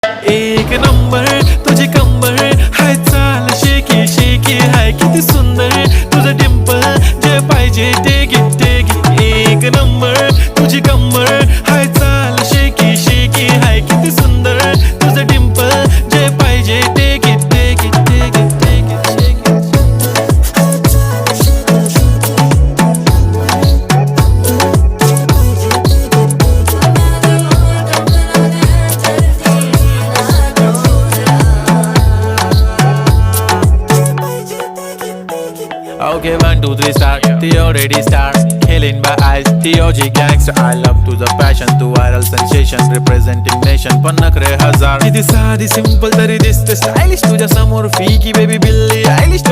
एक नंबर तुझी कंबर हाय, चाल शेकी शेकी हाय, किती सुंदर तुझं डिंपल, जे पाहिजे ते घे ते घे. एक नंबर तुझी कंबर हाय, चाल शेकी शेकी हाय, किती सुंदर तुझं डिंपल, जे पाहिजे ते घे ते घे ते घे ते घे. Okay, 1, 2, 3 start. The already start. Killing by eyes. The OG gangster. I love to the passion, to viral sensation, representing nation. पन्नकरे हजार. किती साधी simple तरी दिसते stylish तुझ्या समोर. फीकी baby बिल्ली.